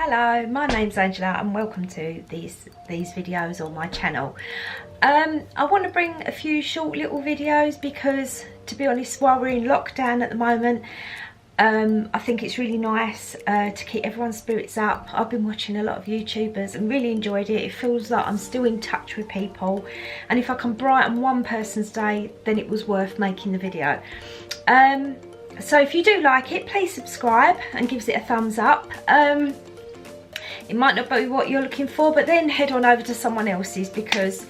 Hello, my name's Angela and welcome to these videos on my channel. I want to bring a few short little videos because, to be honest, while we're in lockdown at the moment, I think it's really nice to keep everyone's spirits up. I've been watching a lot of YouTubers and really enjoyed it. It feels like I'm still in touch with people, and if I can brighten one person's day, then it was worth making the video. So if you do like it, please subscribe and give it a thumbs up. It might not be what you're looking for, but then head on over to someone else's, because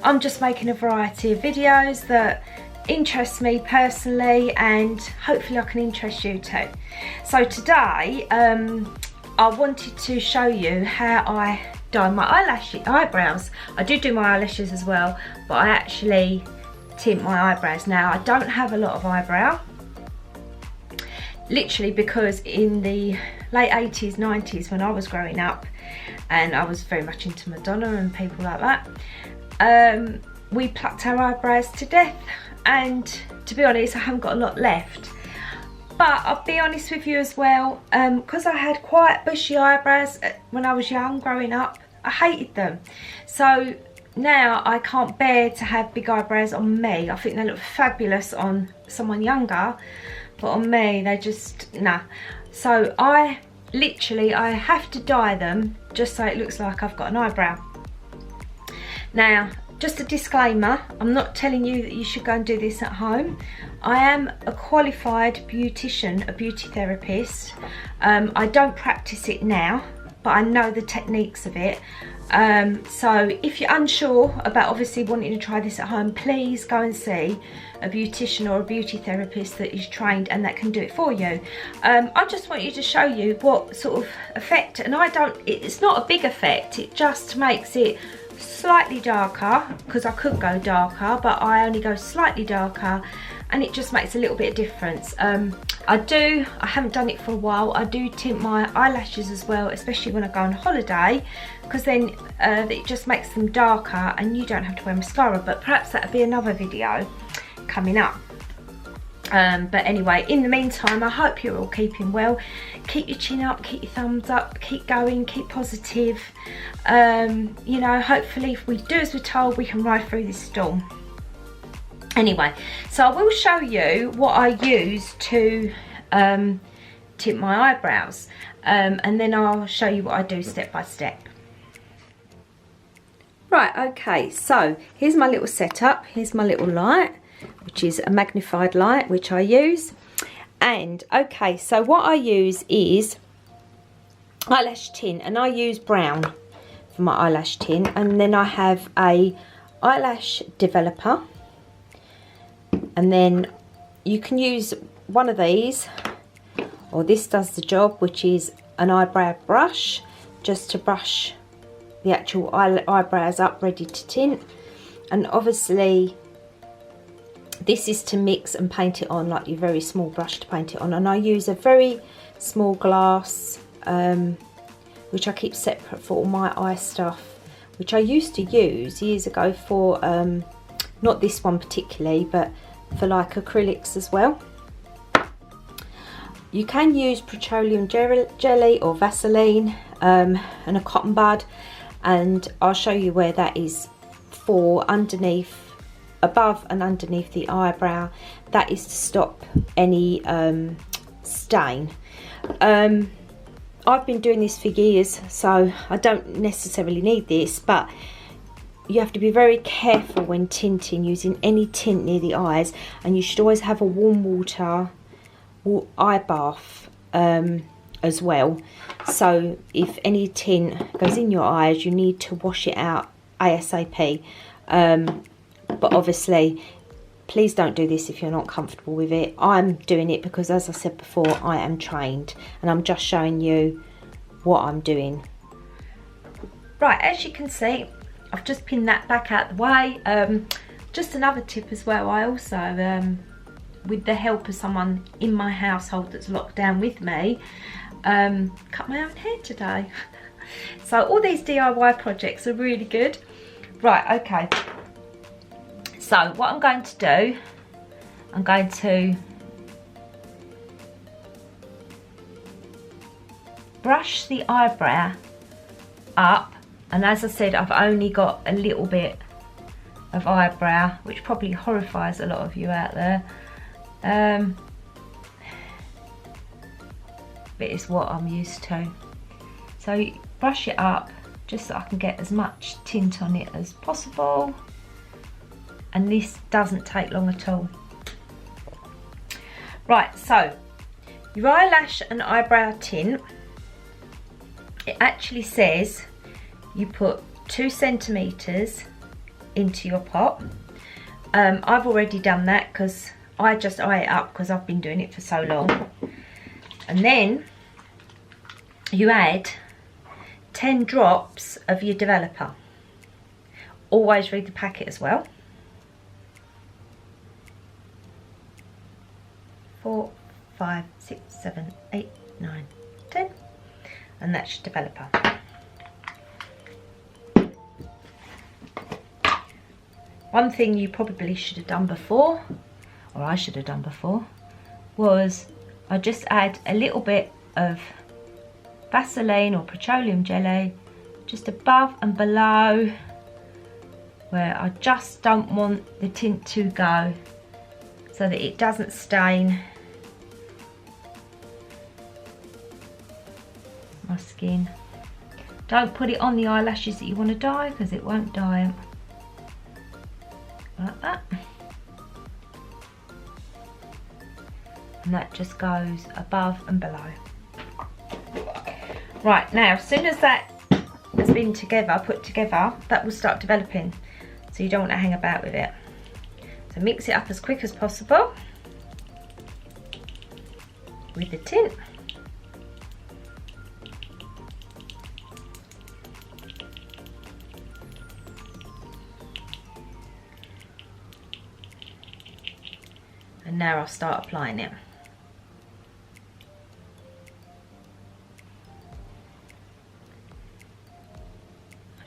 I'm just making a variety of videos that interest me personally, and hopefully I can interest you too. So today I wanted to show you how I dye my eyebrows. I do my eyelashes as well, but I actually tint my eyebrows. Now, I don't have a lot of eyebrow, literally because in the late 80s, 90s, when I was growing up, and I was very much into Madonna and people like that, we plucked our eyebrows to death, and to be honest, I haven't got a lot left. But I'll be honest with you as well, because I had quite bushy eyebrows when I was young, growing up, I hated them. So now I can't bear to have big eyebrows on me. I think they look fabulous on someone younger, but on me they just, nah. So I have to dye them just so it looks like I've got an eyebrow. Now, just a disclaimer, I'm not telling you that you should go and do this at home. I am a qualified beautician, a beauty therapist. I don't practice it now, but I know the techniques of it. So if you're unsure about obviously wanting to try this at home, please go and see a beautician or a beauty therapist that is trained and that can do it for you. I just want you to show you what sort of effect, and it's not a big effect, it just makes it slightly darker, because I could go darker, but I only go slightly darker, and it just makes a little bit of difference. I haven't done it for a while, I do tint my eyelashes as well, especially when I go on holiday, because then it just makes them darker and you don't have to wear mascara, but perhaps that'll be another video coming up. But anyway, in the meantime, I hope you're all keeping well. Keep your chin up, keep your thumbs up, keep going, keep positive. You know, hopefully if we do as we're told, we can ride through this storm. Anyway, so I will show you what I use to tint my eyebrows, and then I'll show you what I do step by step. Right, okay, so here's my little setup. Here's my little light, which is a magnified light, which I use. And okay, so what I use is eyelash tint, and I use brown for my eyelash tint, and then I have a eyelash developer, and then you can use one of these, or this does the job, which is an eyebrow brush, just to brush the actual eyebrows up ready to tint. And obviously this is to mix and paint it on, like your very small brush to paint it on. And I use a very small glass, which I keep separate for all my eye stuff, which I used to use years ago for, not this one particularly, but for like acrylics as well. You can use petroleum jelly or Vaseline, and a cotton bud, and I'll show you where that is for underneath, above and underneath the eyebrow. That is to stop any stain. I've been doing this for years, so I don't necessarily need this, but you have to be very careful when tinting, using any tint near the eyes, and you should always have a warm water eye bath as well. So if any tint goes in your eyes, you need to wash it out ASAP. But obviously, please don't do this if you're not comfortable with it. I'm doing it because, as I said before, I am trained, and I'm just showing you what I'm doing. Right, as you can see, I've just pinned that back out the way. Just another tip as well, I also, with the help of someone in my household that's locked down with me, cut my own hair today. So all these DIY projects are really good. Right, okay. So what I'm going to do, I'm going to brush the eyebrow up, and as I said, I've only got a little bit of eyebrow, which probably horrifies a lot of you out there, but it's what I'm used to. So brush it up just so I can get as much tint on it as possible, and this doesn't take long at all. Right, so your eyelash and eyebrow tint, it actually says you put 2 centimetres into your pot. I've already done that because I just eye it up because I've been doing it for so long. And then you add 10 drops of your developer. Always read the packet as well. 4, 5, 6, 7, 8, 9, 10, and that's your developer. One thing you probably should have done before, or I should have done before, was I just add a little bit of Vaseline or petroleum jelly just above and below where I just don't want the tint to go, so that it doesn't stain my skin. Don't put it on the eyelashes that you want to dye because it won't dye them. Like that. And that just goes above and below. Right, now as soon as that has been put together, that will start developing, so you don't want to hang about with it. So mix it up as quick as possible with the tint. And now I'll start applying it.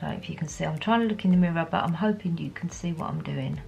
I don't know if you can see, I'm trying to look in the mirror, but I'm hoping you can see what I'm doing.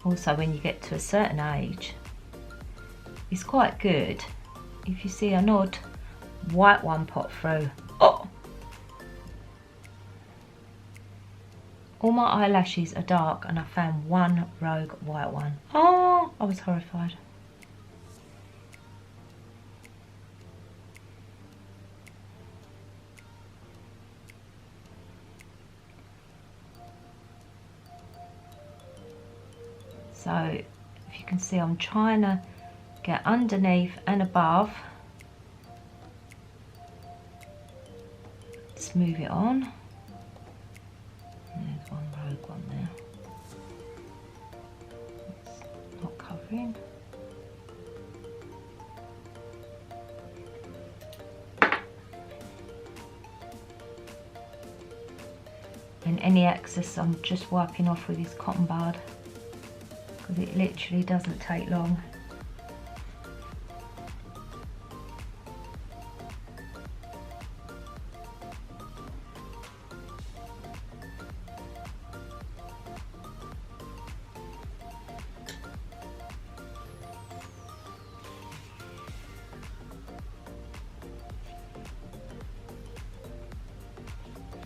Also, when you get to a certain age, it's quite good if you see an odd white one pop through. Oh! All my eyelashes are dark and I found one rogue white one. Oh, I was horrified. So if you can see, I'm trying to get underneath and above, smooth it on. There's one rogue one there. It's not covering. And any excess I'm just wiping off with this cotton bud, because it literally doesn't take long.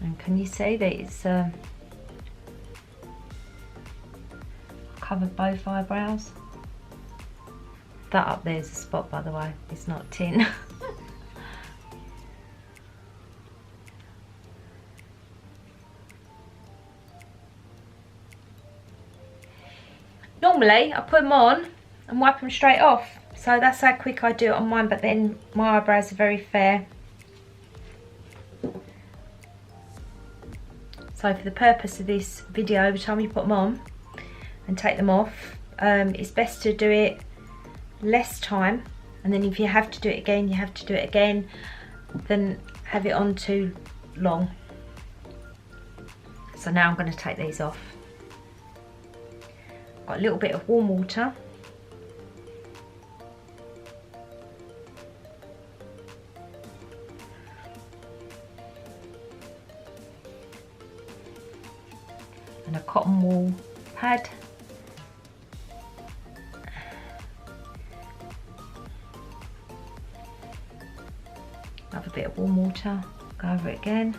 And can you see that it's covered both eyebrows? That up there's a spot, by the way, it's not tin. Normally I put them on and wipe them straight off, so that's how quick I do it on mine, but then my eyebrows are very fair. So for the purpose of this video, every time you put them on and take them off, it's best to do it less time, and then if you have to do it again, you have to do it again, than have it on too long. So now I'm going to take these off. Got a little bit of warm water. And a cotton wool pad. Another bit of warm water, go over it again.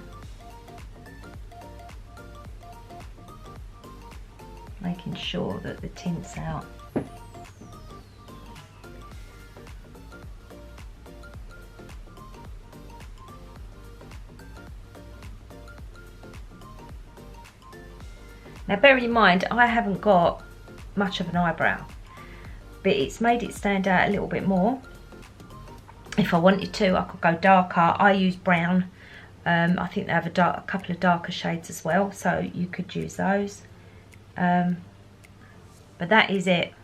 Making sure that the tint's out. Now bear in mind, I haven't got much of an eyebrow, but it's made it stand out a little bit more. If I wanted to, I could go darker. I use brown. I think they have a couple of darker shades as well, so you could use those. But that is it.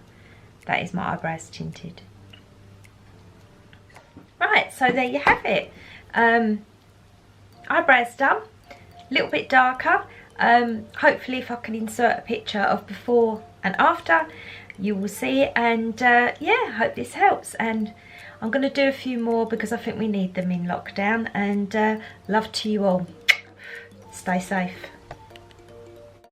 That is my eyebrows tinted. Right, so there you have it. Eyebrows done. A little bit darker. Hopefully if I can insert a picture of before and after, you will see it, and yeah, hope this helps. And I'm going to do a few more because I think we need them in lockdown, and love to you all. Stay safe.